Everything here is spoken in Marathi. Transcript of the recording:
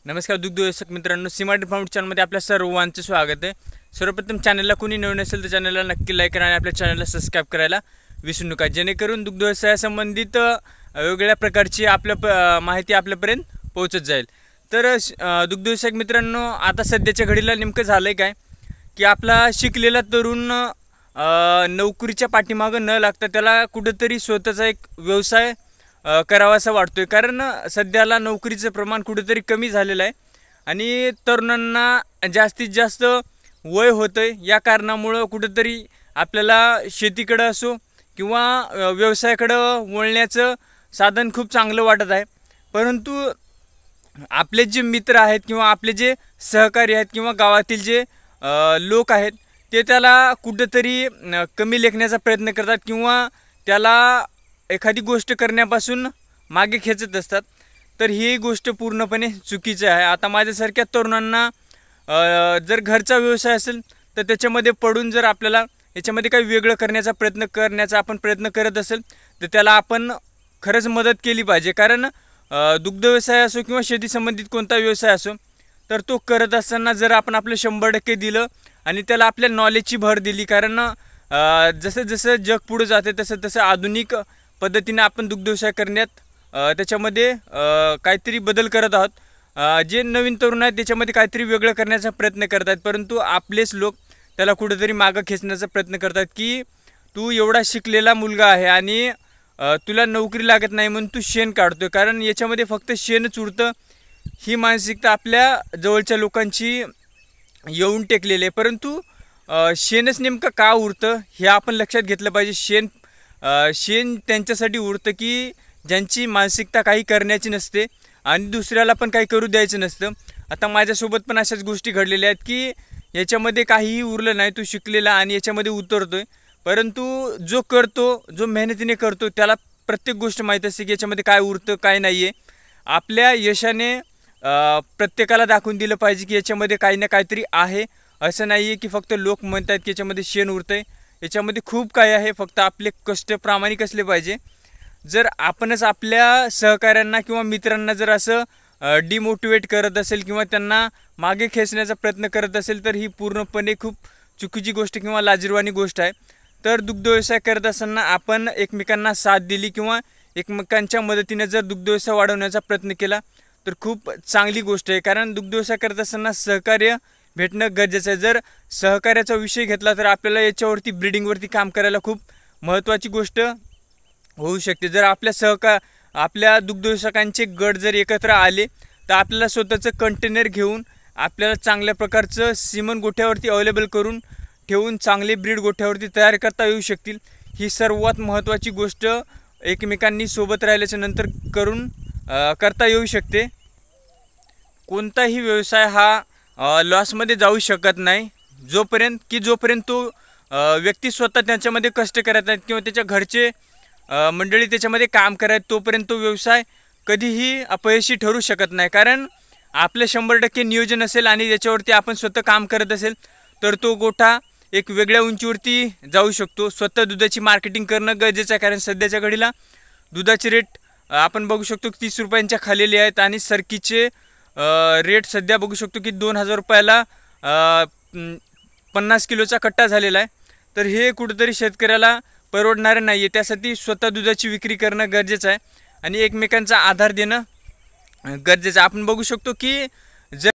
नमस्कार दुग्धव्यवसायक मित्रांनो, सीमाटी फार्म चॅनलमध्ये आपल्या सर्वांचे स्वागत आहे। सर्वप्रथम चॅनलला कोणी नवीन असेल तर चॅनलला नक्की लाईक करा आणि आपल्या चॅनलला सबस्क्राईब करायला विसरू नका, जेणेकरून दुग्धव्यवसायासंबंधित वेगवेगळ्या प्रकारची माहिती आपल्यापर्यंत पोहोचत जाईल। तर दुग्धव्यवसायक मित्रांनो, आता सध्याच्या घडीला नेमकं झालं आहे काय की आपला शिकलेला तरुण नोकरीच्या पाठीमागं न लागता त्याला कुठेतरी स्वतःचा एक व्यवसाय करावासा वाटतोय, कारण सध्याला नोकरीचं प्रमाण कुठेतरी कमी झालेलं आहे आणि तरुणांना जास्तीत जास्त वय होतंय। या कारणामुळं कुठेतरी आपल्याला शेतीकडं असो किंवा व्यवसायाकडं वळण्याचं साधन खूप चांगलं वाटत आहे। परंतु आपले जे मित्र आहेत किंवा आपले जे सहकारी आहेत किंवा गावातील जे लोक आहेत ते त्याला कुठेतरी कमी लेखण्याचा प्रयत्न करतात किंवा त्याला एखादी गोष्ट करण्यापासून मागे खेचत असतात। तर ही गोष्ट पूर्णपणे चुकीची आहे। आता माझ्यासारख्या तरुणांना जर घरचा व्यवसाय असेल तर त्याच्यामध्ये पडून जर आपल्याला याच्यामध्ये काही वेगळं करण्याचा आपण प्रयत्न करत असेल तर त्याला आपण खरंच मदत केली पाहिजे, कारण दुग्ध व्यवसाय असो किंवा शेती संबंधित कोणता व्यवसाय असो तर तो करत असताना जर आपण आपलं 100% दिलं आणि त्याला आपल्या नॉलेजची भर दिली, कारण जसं जसं जग पुढे जाते तसं तसं आधुनिक पद्धतीने आपण दुग्ध व्यवसाय करण्यात त्याच्यामध्ये काहीतरी बदल करत आहोत। जे नवीन तरुण आहेत त्याच्यामध्ये काहीतरी वेगळं करण्याचा प्रयत्न करतात, परंतु आपलेच लोक त्याला कुठेतरी मागं खेचण्याचा प्रयत्न करतात की तू एवढा शिकलेला मुलगा आहे आणि तुला नोकरी लागत नाही म्हणून तू शेण काढतोय, कारण याच्यामध्ये फक्त शेणच उरतं। ही मानसिकता आपल्या जवळच्या लोकांची येऊन टेकलेली आहे, परंतु शेणच नेमकं का उरतं हे आपण लक्षात घेतलं पाहिजे। शेण त्यांच्यासाठी उरतं की ज्यांची मानसिकता काही करण्याची नसते आणि दुसऱ्याला पण काही करू द्यायचं नसतं। आता माझ्यासोबत पण अशाच गोष्टी घडलेल्या आहेत की याच्यामध्ये काहीही उरलं नाही, तू शिकलेला आणि याच्यामध्ये उतरतोय, परंतु जो करतो, जो मेहनतीने करतो त्याला प्रत्येक गोष्ट माहीत असते की याच्यामध्ये काय उरतं काय नाही आहे। आपल्या यशाने प्रत्येकाला दाखवून दिलं पाहिजे की याच्यामध्ये काही ना काहीतरी आहे, असं नाही आहे की फक्त लोक म्हणतात की याच्यामध्ये शेण उरतं आहे। याच्यामध्ये खूप काही आहे, फक्त आपले कष्ट प्रामाणिक असले पाहिजे। जर आपणच आपल्या सहकाऱ्यांना किंवा मित्रांना जर असं डिमोटिवेट करत असेल किंवा त्यांना मागे खेचण्याचा प्रयत्न करत असेल तर ही पूर्णपणे खूप चुकीची गोष्ट किंवा लाजिरवाणी गोष्ट आहे। तर दुग्ध व्यवसाय करत असताना आपण एकमेकांना साथ दिली किंवा एकमेकांच्या मदतीने जर दुग्ध व्यवसाय वाढवण्याचा प्रयत्न केला तर खूप चांगली गोष्ट आहे, कारण दुग्ध व्यवसाय करत असताना सहकार्य भेटणं गरजेचं आहे। जर सहकार्याचा विषय घेतला तर आपल्याला याच्यावरती ब्रीडिंगवरती काम करायला खूप महत्त्वाची गोष्ट होऊ शकते। जर आपल्या दुग्ध व्यवसायांचे गट जर एकत्र आले तर आपल्याला स्वतःचं कंटेनर घेऊन आपल्याला चांगल्या प्रकारचं सीमन गोठ्यावरती अवेलेबल करून ठेवून चांगले ब्रीड गोठ्यावरती तयार करता येऊ शकतील। ही सर्वात महत्त्वाची गोष्ट एकमेकांनी सोबत राहिल्याच्या नंतर करता येऊ शकते। कोणताही व्यवसाय हा लॉसमध्ये जाऊ शकत नाही जोपर्यंत तो व्यक्ती स्वतः त्याच्यामध्ये कष्ट करत आहेत किंवा त्याच्या घरचे मंडळी त्याच्यामध्ये काम करत, तोपर्यंत तो व्यवसाय कधीही अपयशी ठरू शकत नाही। कारण आपले 100% नियोजन असेल आणि त्याच्यावरती आपण स्वतः काम करत असेल तर तो गोठा एक वेगळ्या उंचीवरती जाऊ शकतो। स्वतः दुधाची मार्केटिंग करणं गरजेचं आहे, कारण सध्याच्या घडीला दुधाचे रेट आपण बघू शकतो की 30 रुपयांच्या खालेले आहेत आणि सरकीचे रेट सध्या बघू शकतो की 2000 रुपयाला 50 किलोचा कट्टा झालेला आहे। तर हे कुठेतरी शेतकऱ्याला परवडणारे नाही आहे। त्यासाठी स्वतः दुधाची विक्री करणं गरजेचं आहे आणि एकमेकांचा आधार देणं गरजेचं आहे। आपण बघू शकतो की